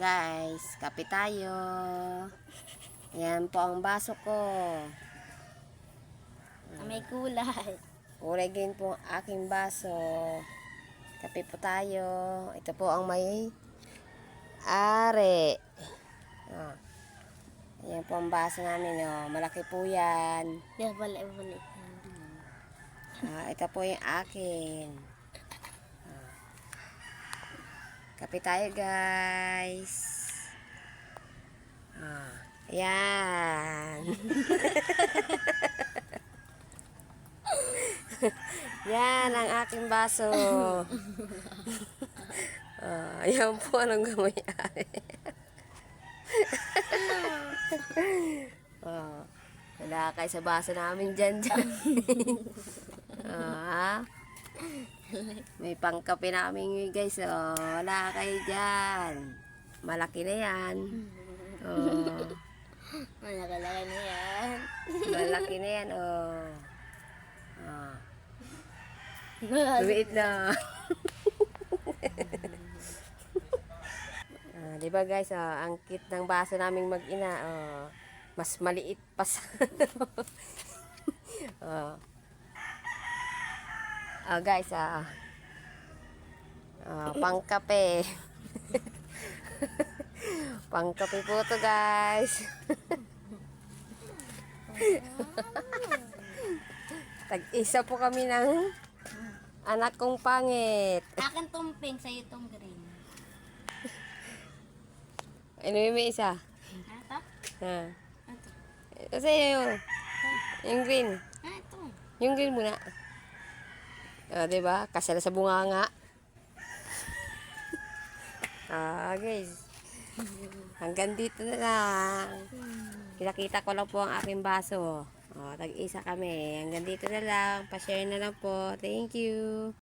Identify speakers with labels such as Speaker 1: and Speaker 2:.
Speaker 1: Guys, kape tayo. Yan po ang baso ko.
Speaker 2: May kulay.
Speaker 1: Kulay green po ang aking baso. Kape po tayo. Ito po ang may are. Oh. Yan po ang baso namin. Oh. Malaki po yan.
Speaker 2: Yan, balik.
Speaker 1: Ito po yung akin. Kape tayo, guys. Yan. Yan ang aking baso. Yan po anong gamayari. Wala kayo sa baso namin dyan. May pangkape namin guys. Wala kayo dyan. Malaki na yan.
Speaker 2: Malaki na yan.
Speaker 1: Malaki na yan. Lumiit na. Diba guys, ang cute ng baso naming mag-ina. Mas maliit pa sa guys, pangkape. Pangkape po to guys. Tag-isa po kami ng anak kong pangit.
Speaker 2: Akin tong pink, sa'yo tong green.
Speaker 1: Ano yung may isa?
Speaker 2: Ito? Ito.
Speaker 1: Kasi yung green.
Speaker 2: Ito.
Speaker 1: Yung green muna. Diba? Kasala sa bunganga. Guys. Hanggang dito na lang. Kinakita ko lang po ang aking baso. Tag-isa kami. Hanggang dito na lang. Pa-share na lang po. Thank you.